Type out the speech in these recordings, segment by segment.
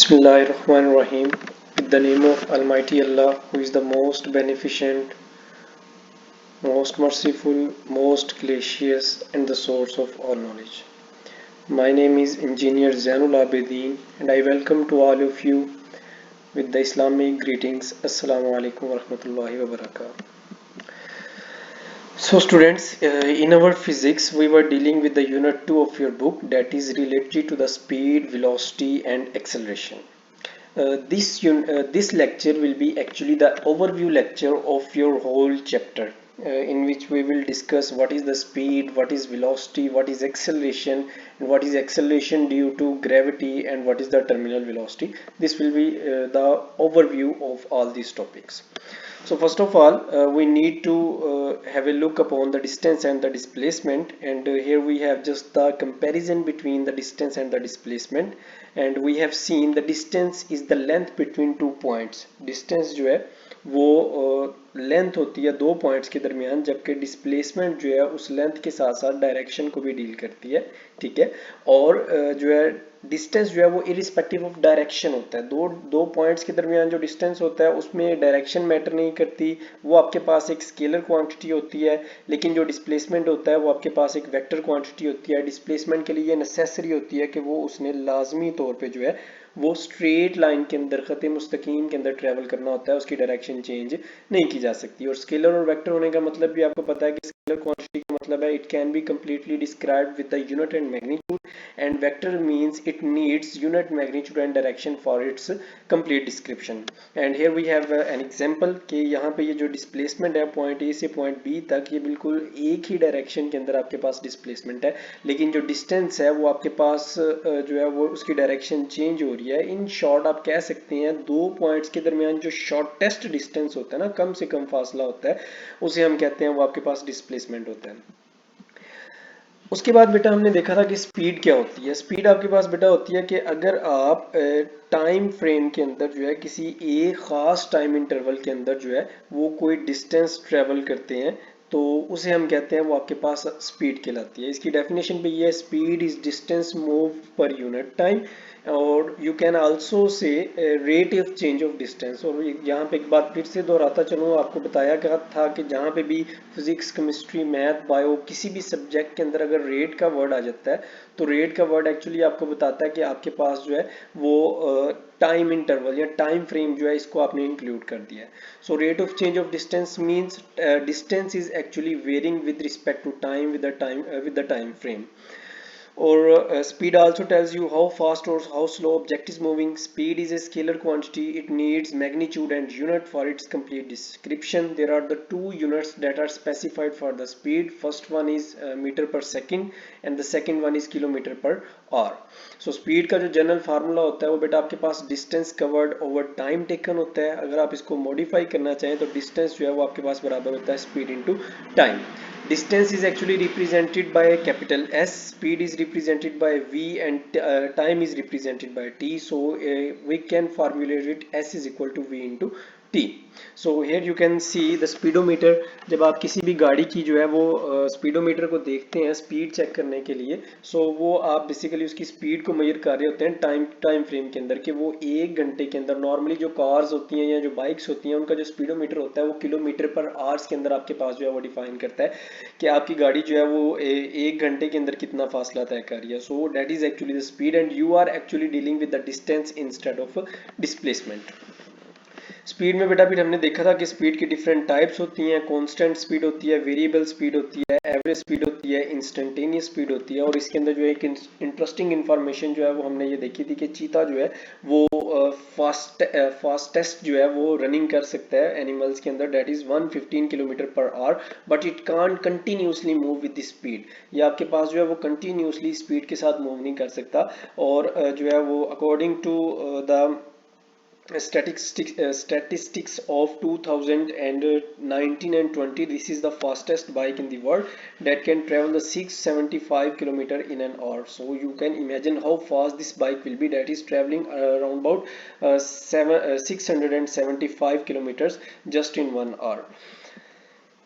Bismillahirrahmanirrahim. With the name of Almighty Allah, who is the most beneficent, most merciful, most gracious, and the source of all knowledge. My name is Engineer Zainul Abidin, and I welcome to all of you with the Islamic greetings. Assalamu alaikum wa rahmatullahi wa barakatuh. So, students, in our physics, we were dealing with the unit 2 of your book, that is related to the speed, velocity, and acceleration. This lecture will be actually the overview lecture of your whole chapter, in which we will discuss what is the speed, what is velocity, what is acceleration, and what is acceleration due to gravity, and what is the terminal velocity. This will be the overview of all these topics. So first of all, we need to have a look upon the distance and the displacement, and here we have just the comparison between the distance and the displacement, and we have seen the distance is the length between two points. Distance जो है वो length होती है दो points के दरमियान, जबकि displacement जो है उस लेंथ के साथ साथ डायरेक्शन को भी डील करती है, ठीक है। और जो है डिस्टेंस जो है वो इरिस्पेक्टिव ऑफ डायरेक्शन होता है। दो पॉइंट्स के दरमियान जो डिस्टेंस होता है उसमें डायरेक्शन मैटर नहीं करती, वो आपके पास एक स्केलर क्वांटिटी होती है। लेकिन जो डिस्प्लेसमेंट होता है वो आपके पास एक वेक्टर क्वांटिटी होती है। डिस्प्लेसमेंट के लिए नेसेसरी होती है कि वो उसने लाजमी तौर पे जो है वो स्ट्रेट लाइन के अंदर खत मुस्तकीम के अंदर ट्रेवल करना होता है, उसकी डायरेक्शन चेंज नहीं की जा सकती। और स्केलर और वेक्टर होने का मतलब भी आपको पता है कि स्केलर क्वांटिटी का मतलब है it can be completely described with the unit and magnitude, and vector means it needs unit magnitude and direction for its complete description. And here we have an example कि यहाँ पे ये जो displacement है point A से point B तक, ये बिल्कुल एक ही direction के अंदर आपके पास displacement है, लेकिन जो distance है वो आपके पास जो है वो उसकी direction change हो रही है। In short आप कह सकते हैं दो points के दरमियान जो shortest distance होता है ना, कम से कम फासला होता है, उसे हम कहते हैं वो आपके पास displacement होता है। उसके बाद बेटा हमने देखा था कि स्पीड क्या होती है। स्पीड आपके पास बेटा होती है कि अगर आप टाइम फ्रेम के अंदर जो है किसी एक ख़ास टाइम इंटरवल के अंदर जो है वो कोई डिस्टेंस ट्रेवल करते हैं, तो उसे हम कहते हैं वो आपके पास स्पीड कहलाती है। इसकी डेफिनेशन भी ये है, speed is distance move per unit time, और you can also say rate of change of distance. और यहाँ पे एक बात फिर से दोहराता चलूँ, आपको बताया गया था कि जहाँ पे भी फिजिक्स, केमिस्ट्री, मैथ, बायो किसी भी सब्जेक्ट के अंदर अगर रेट का वर्ड आ जाता है तो रेट का वर्ड एक्चुअली आपको बताता है कि आपके पास जो है वो टाइम इंटरवल या टाइम फ्रेम जो है इसको आपने इंक्लूड कर दिया है। So rate of change of distance means distance is actually varying with respect to time with the time frame. Or speed also tells you how fast or how slow object is moving. Speed is a scalar quantity. It needs magnitude and unit for its complete description. There are the two units that are specified for the speed. First one is meter per second and the second one is kilometer per hour. So speed का जो general formula होता है वो बेटा आपके पास distance covered over time taken होता है। अगर आप इसको मॉडिफाई करना चाहें तो डिस्टेंस जो है वो आपके पास बराबर होता है speed into time. Distance is actually represented by a capital S, speed is represented by V, and time is represented by T. So we can formulate it S is equal to V into T. So here you can see the speedometer. जब आप किसी भी गाड़ी की जो है वो speedometer को देखते हैं स्पीड चेक करने के लिए, सो वो आप बेसिकली उसकी स्पीड को मेजर कर रहे होते हैं टाइम फ्रेम के अंदर, कि वो एक घंटे के अंदर नॉर्मली जो कार्स होती हैं या जो बाइक्स होती हैं उनका जो स्पीडोमीटर होता है वो किलोमीटर पर आवर्स के अंदर आपके पास जो है वो डिफाइन करता है कि आपकी गाड़ी जो है वो एक घंटे के अंदर कितना फासला तय कर रही है। So that is actually the speed and you are actually dealing with the distance instead of displacement. Speed में बेटा फिर हमने देखा था कि स्पीड की डिफरेंट टाइप्स होती हैं। कांस्टेंट स्पीड होती है, वेरिएबल स्पीड होती है, एवरेज स्पीड होती है, इंस्टेंटेनियस स्पीड होती है। और इसके अंदर जो एक इंटरेस्टिंग इन्फॉर्मेशन जो है वो हमने ये देखी थी कि चीता जो है वो फास्टेस्ट जो है वो रनिंग कर सकता है एनिमल्स के अंदर, that is 115 kilometre per hour, but it can't continuously move with the speed. ये आपके पास जो है वो कंटिन्यूसली स्पीड के साथ मूव नहीं कर सकता। और जो है वो according to the statistics of 2019 and 20, this is the fastest bike in the world that can travel the 675 kilometer in an hour. So you can imagine how fast this bike will be, that is traveling around about 675 kilometers just in 1 hour.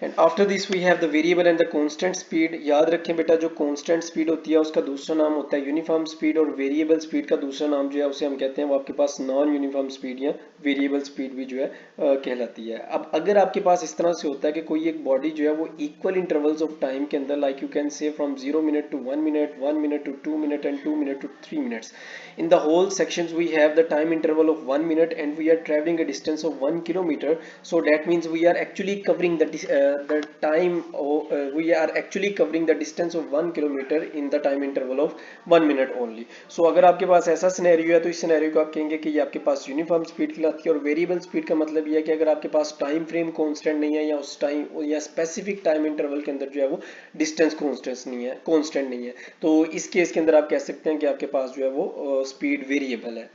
And after this we have the variable and the constant speed. याद रखें बेटा, जो constant speed होती है उसका दूसरा नाम होता है यूनिफॉर्म स्पीड, और वेरिएबल स्पीड का दूसरा नाम जो है उसे हम कहते हैं वो आपके पास नॉन यूनिफॉर्म स्पीड या वेरिएबल स्पीड भी जो है कहलाती है। अब अगर आपके पास इस तरह से होता है कि कोई एक बॉडी जो है वो इक्वल इंटरवल्स ऑफ टाइम के अंदर, like you can say from 0 minute to 1 minute, 1 minute to 2 minute and 2 minute to 3 minutes, in the whole sections we have the time interval of 1 minute and we are traveling a distance of 1 kilometer. So that means we are actually covering the time, or we are actually covering the distance of 1 kilometer in the time interval of 1 minute only. So अगर आपके पास ऐसा scenario है तो इस scenario को आप कहेंगे कि ये आपके पास यूनिफॉर्म स्पीड कहलाती है। और वेरिएबल स्पीड का मतलब ये है कि अगर आपके पास टाइम फ्रेम कांस्टेंट नहीं है, या उस टाइम या स्पेसिफिक टाइम इंटरवल के अंदर जो है वो डिस्टेंस कांस्टेंट नहीं है, तो इस केस के अंदर आप कह सकते हैं कि आपके पास जो है वो स्पीड वेरिएबल है।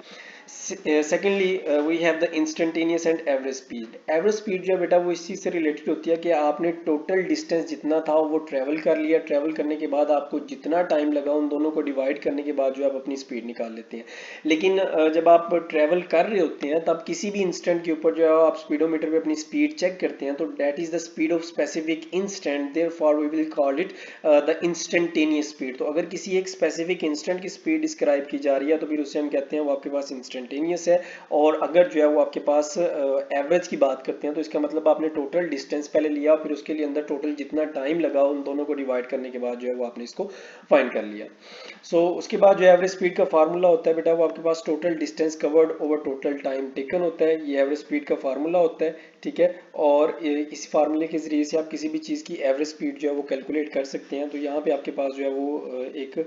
Secondly we have the instantaneous and average speed. Average speed जो है बेटा वो इस चीज से रिलेटेड होती है कि आपने टोटल डिस्टेंस जितना था वो ट्रेवल कर लिया, ट्रेवल करने के बाद आपको जितना टाइम लगा उन दोनों को डिवाइड करने के बाद जो है आप अपनी स्पीड निकाल लेते हैं। लेकिन जब आप ट्रेवल कर रहे होते हैं तब किसी भी इंस्टेंट के ऊपर जो है आप स्पीडोमीटर पे अपनी स्पीड चेक करते हैं, तो that is the speed of specific instant, therefore we will call it the instantaneous speed. तो अगर किसी एक स्पेसिफिक इंस्टेंट की स्पीड डिस्क्राइब की जा रही है तो फिर उसे हम कहते हैं वो आपके पास इंस्टेंटेनियस है। और अगर जो है वो आपके पास एवरेज की बात करते हैं तो इसका मतलब आपने टोटल डिस्टेंस पहले लिया, फिर उसके लिए अंदर टोटल जितना टाइम लगा उन दोनों को डिवाइड करने के बाद जो है वो आपने इसको फाइंड कर लिया। सो उसके बाद जो एवरेज स्पीड का फार्मूला होता है बेटा वो आपके पास total distance covered over total time taken होता है। ये एवरेज स्पीड का फार्मूला होता है, ठीक है। और इस फार्मूले के जरिए से आप किसी भी चीज़ की एवरेज स्पीड जो है वो कैलकुलेट कर सकते हैं। तो यहाँ पे आपके पास जो है वो एक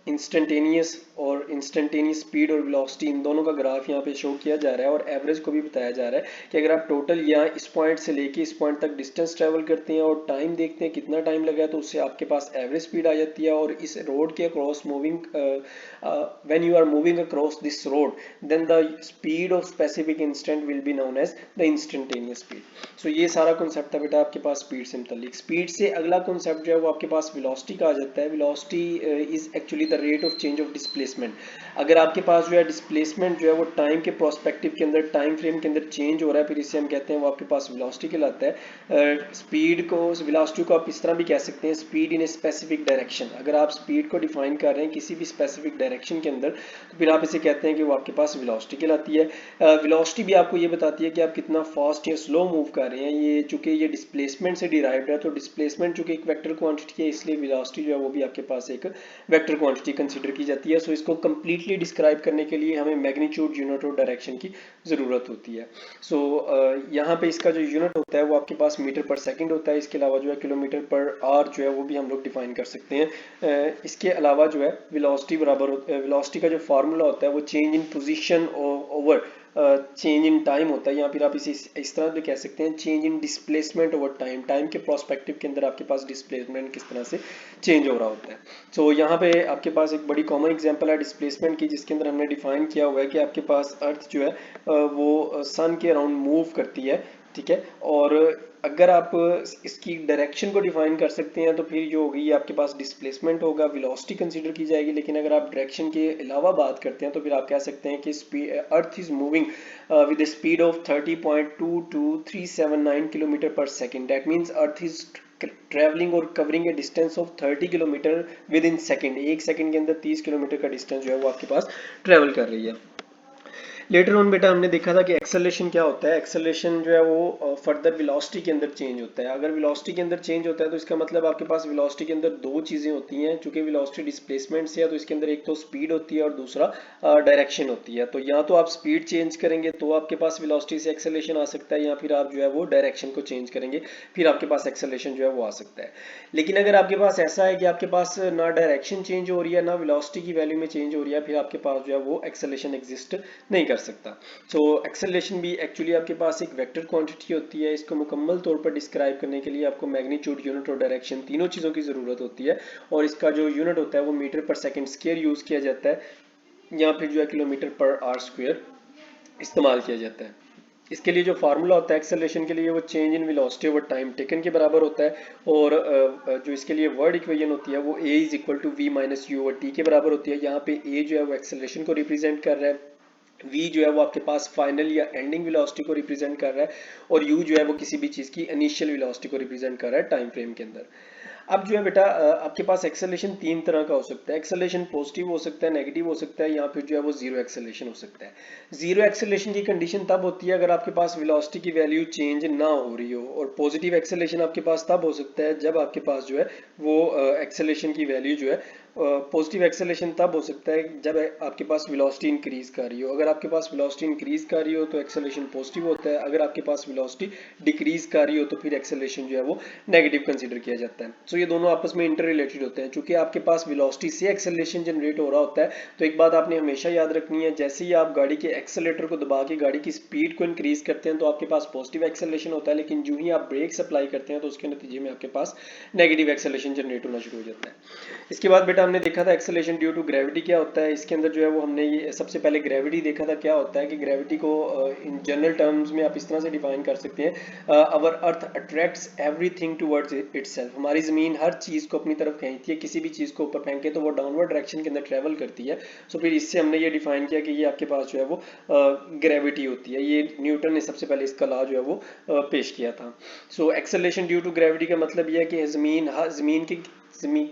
इंस्टेंटेनियस और इंस्टेंटेनियस स्पीड और वेलोसिटी इन दोनों का ग्राफ यहाँ पे शो किया जा रहा है, और एवरेज को भी बताया जा रहा है कि अगर आप टोटल यहाँ इस पॉइंट से लेके इस पॉइंट तक डिस्टेंस ट्रेवल करते हैं और टाइम देखते हैं कितना टाइम लगा है, तो उससे आपके पास एवरेज स्पीड आ जाती है। और इस रोड के across moving, when you are moving across this road, then the speed of specific instant will be known as the instantaneous speed. So ये सारा कॉन्सेप्ट था बेटा आपके पास स्पीड से मुतालिक। स्पीड से अगला कॉन्सेप्ट जो है वो आपके पास वेलोसिटी का आ जाता है। Velocity is actually the rate of change of displacement. अगर आपके पास जो है डिस्प्लेसमेंट जो है वो टाइम के प्रोस्पेक्टिव के अंदर, टाइम फ्रेम के अंदर चेंज हो रहा है, फिर इसे हम कहते हैं वो आपके पास वेलोसिटी कहलाता है। स्पीड को, वेलोसिटी को आप इस तरह भी कह सकते हैं, speed in a specific direction. अगर आप स्पीड को डिफाइन कर रहे हैं किसी भी स्पेसिफिक डायरेक्शन के अंदर, तो फिर आप इसे कहते हैं कि वो आपके पास वेलोसिटी कहलाती है। वेलोसिटी भी आपको ये बताती है कि आप कितना फास्ट या स्लो मूव कर रहे हैं। ये चूंकि ये डिस्प्लेसमेंट से डिराइव्ड है, तो डिस्प्लेसमेंट चूंकि एक वेक्टर क्वांटिटी है, इसलिए वेलोसिटी जो है वो भी आपके पास एक वेक्टर क्वांटिटी कंसीडर की जाती है। सो इसको कंप्लीटली डिस्क्राइब करने के लिए हमें मैग्नीट्यूड, यूनिट और डायरेक्शन की जरूरत होती है। सो यहाँ पे इसका जो यूनिट होता है वो आपके पास मीटर पर सेकंड होता है। इसके अलावा जो है किलोमीटर पर आवर जो है वो भी हम लोग डिफाइन कर सकते हैं। इसके अलावा जो है वेलोसिटी बराबर, वेलोसिटी का जो फार्मूला होता है वो change in position over change in time होता है, या फिर आप इसे इस तरह भी कह सकते हैं change in displacement over time. Time के प्रोस्पेक्टिव के अंदर आपके पास डिस्प्लेसमेंट किस तरह से चेंज हो रहा होता है। सो यहाँ पे आपके पास एक बड़ी कॉमन एग्जांपल है डिस्प्लेसमेंट की, जिसके अंदर हमने डिफाइन किया हुआ है कि आपके पास अर्थ जो है वो सन के अराउंड मूव करती है, ठीक है। और अगर आप इसकी डायरेक्शन को डिफाइन कर सकते हैं तो फिर जो होगी आपके पास डिस्प्लेसमेंट होगा, वेलोसिटी कंसीडर की जाएगी। लेकिन अगर आप डायरेक्शन के अलावा बात करते हैं तो फिर आप कह सकते हैं कि earth is moving with speed of 30.22379 kilometre per second. That means earth is travelling और covering a distance of 30 kilometre within second. एक सेकेंड के अंदर 30 किलोमीटर का डिस्टेंस जो है वो आपके पास ट्रेवल कर रही है। लेटर ऑन बेटा हमने देखा था कि एक्सेलरेशन क्या होता है। एक्सेलरेशन जो है वो फर्दर वेलोसिटी के अंदर चेंज होता है। अगर वेलोसिटी के अंदर चेंज होता है तो इसका मतलब आपके पास वेलोसिटी के अंदर दो चीज़ें होती हैं। चूंकि वेलोसिटी डिस्प्लेसमेंट से है तो इसके अंदर एक तो स्पीड होती है और दूसरा डायरेक्शन होती है। तो या तो आप स्पीड चेंज करेंगे तो आपके पास वेलोसिटी से एक्सेलरेशन आ सकता है, या फिर आप जो है वो डायरेक्शन को चेंज करेंगे फिर आपके पास एक्सेलरेशन जो है वो आ सकता है। लेकिन अगर आपके पास ऐसा है कि आपके पास ना डायरेक्शन चेंज हो रही है ना वेलोसिटी की वैल्यू में चेंज हो रही है, फिर आपके पास जो है वो एक्सेलरेशन एग्जिस्ट नहीं कर सकता। सो एक्सेलरेशन भी एक्चुअली आपके पास एक वेक्टर क्वांटिटी होती है। इसको मुकम्मल तौर पर डिस्क्राइब करने के लिए आपको मैग्नीट्यूड, यूनिट और डायरेक्शन तीनों चीज़ों की ज़रूरत होती है। और इसका जो यूनिट होता है वो मीटर पर सेकेंड स्क्वायर यूज़ किया जाता है, या फिर जो है किलोमीटर पर आवर स्क्वायर इस्तेमाल किया जाता है। इसके लिए जो फार्मूला होता है एक्सेलरेशन के लिए वो change in velocity over time taken के बराबर होता है। और जो इसके लिए वर्ड इक्वेशन होती है वो a is equal to v minus u over t के बराबर होती है। यहाँ पे a जो है वो एक्सेलरेशन को रिप्रेजेंट कर रहा है v जो है वो आपके पास फाइनल या एंडिंग वेलोसिटी को रिप्रेजेंट कर रहा है, और u जो है वो किसी भी चीज़ की इनिशियल वेलोसिटी को रिप्रेजेंट कर रहा है टाइम फ्रेम के अंदर। अब जो है बेटा आपके पास एक्सेलेरेशन तीन तरह का हो सकता है। एक्सेलेरेशन पॉजिटिव हो सकता है, नेगेटिव हो सकता है, या फिर जो है वो जीरो एक्सेलेरेशन हो सकता है। जीरो एक्सेलेरेशन की कंडीशन तब होती है अगर आपके पास वेलोसिटी की वैल्यू चेंज ना हो रही हो, और पॉजिटिव एक्सेलेरेशन आपके पास तब हो सकता है जब आपके पास जो है वो एक्सेलेरेशन की वैल्यू जो है, पॉजिटिव एक्सेलेरेशन तब हो सकता है जब आपके पास वेलोसिटी इंक्रीज कर रही हो। अगर आपके पास वेलोसिटी इंक्रीज कर रही हो तो एक्सेलेरेशन पॉजिटिव होता है, अगर आपके पास वेलोसिटी डिक्रीज कर रही हो तो फिर एक्सेलेरेशन जो है वो नेगेटिव कंसीडर किया जाता है। सो ये दोनों आपस में इंटर रिलेटेड होते हैं। चूंकि आपके पास वेलोसिटी से एक्सेलेरेशन जनरेट हो रहा होता है, तो एक बात आपने हमेशा याद रखनी है, जैसे ही आप गाड़ी के एक्सेलेरेटर को दबा के गाड़ी की स्पीड को इंक्रीज करते हैं तो आपके पास पॉजिटिव एक्सेलेरेशन होता है, लेकिन जो ही आप ब्रेक अप्लाई करते हैं तो उसके नतीजे में आपके पास नेगेटिव एक्सेलेरेशन जनरेट होना शुरू हो जाता है। इसके बाद बेटा हमने देखा था एक्सेलेरेशन ड्यू टू ग्रेविटी क्या होता है। इसके अंदर जो है वो हमने ये सबसे पहले ग्रेविटी देखा था। क्या होता है कि ग्रेविटी को इन जनरल टर्म्स में आप इस तरह से डिफाइन कर सकते हैं, our earth attracts everything towards itself. हमारी ज़मीन हर चीज़ को अपनी तरफ खींचती है, किसी भी चीज़ को ऊपर फेंके तो वो डाउनवर्ड डायरेक्शन के अंदर ट्रेवल करती है। सो फिर इससे हमने ये डिफाइन किया कि ये आपके पास जो है वो ग्रेविटी होती है। ये न्यूटन ने सबसे पहले इसका लॉ जो है वो पेश किया था। सो एक्सेलेरेशन ड्यू टू ग्रेविटी का मतलब यह है कि ज़मीन की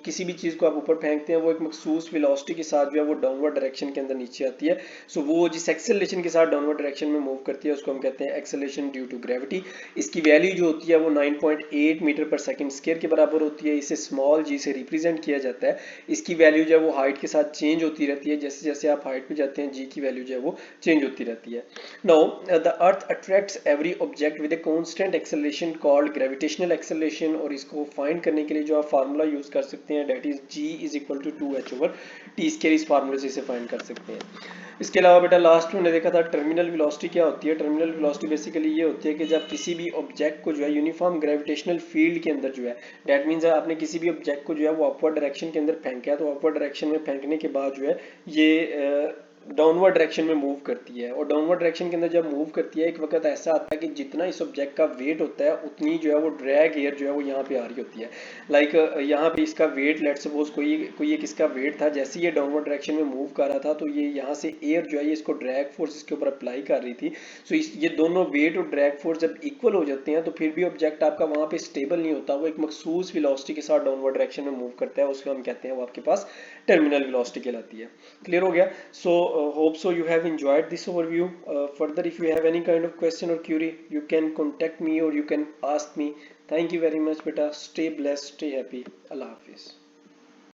किसी भी चीज़ को आप ऊपर फेंकते हैं वो एक मखसूस वेलोसिटी के साथ जो है वो डाउनवर्ड डायरेक्शन के अंदर नीचे आती है। सो वो जिस एक्सेलरेशन के साथ डाउनवर्ड डायरेक्शन में मूव करती है उसको हम कहते हैं एक्सेलरेशन ड्यू टू ग्रेविटी। इसकी वैल्यू जो होती है वो 9.8 मीटर पर सेकंड स्क्वायर के बराबर होती है। इसे स्मॉल जी से रिप्रेजेंट किया जाता है। इसकी वैल्यू जो है वो हाइट के साथ चेंज होती रहती है, जैसे जैसे आप हाइट पे जाते हैं जी की वैल्यू जो है वो चेंज होती रहती है। Now the earth attracts every object with a constant acceleration called gravitational acceleration, और इसको फाइंड करने के लिए जो आप फार्मूला यूज कर सकते हैं that is g is equal to 2h/t²। इस फार्मूले से इसे फाइंड कर सकते हैं। इसके अलावा बेटा लास्ट में हमने देखा था टर्मिनल वेलोसिटी क्या होती है। टर्मिनल वेलोसिटी बेसिकली ये होती है कि जब किसी भी ऑब्जेक्ट को जो है यूनिफॉर्म ग्रेविटेशनल फील्ड के अंदर जो है, डेट मीन्स आपने किसी भी ऑब्जेक्ट को जो है वो अपवर्ड डायरेक्शन के अंदर फेंका है, तो अपवर्ड डायरेक्शन में फेंकने के बाद जो है ये डाउनवर्ड डायरेक्शन में मूव करती है। और डाउनवर्ड डायरेक्शन के अंदर जब मूव करती है एक वक्त ऐसा आता है कि जितना इस ऑब्जेक्ट का वेट होता है उतनी जो है वो ड्रैग एयर जो है वो यहाँ पे आ रही होती है। लाइक यहाँ पे इसका वेट, लेट सपोज कोई एक इसका वेट था, जैसे ये डाउनवर्ड डायरेक्शन में मूव कर रहा था तो ये यहाँ से एयर जो है ये इसको ड्रैग फोर्स इसके ऊपर अप्लाई कर रही थी। सो ये दोनों वेट और ड्रैग फोर्स जब इक्वल हो जाते हैं तो फिर भी ऑब्जेक्ट आपका वहाँ पे स्टेबल नहीं होता, वो एक मखसूस वेलोसिटी के साथ डाउनवर्ड डायरेक्शन में मूव करता है, उसको हम कहते हैं वो आपके पास टर्मिनल वेलोसिटी कहलाती है। क्लियर हो गया? So hope so you have enjoyed this overview. Further, if you have any kind of question or query, you can contact me or you can ask me. Thank you very much, beta. Stay blessed, stay happy. Allah Hafiz.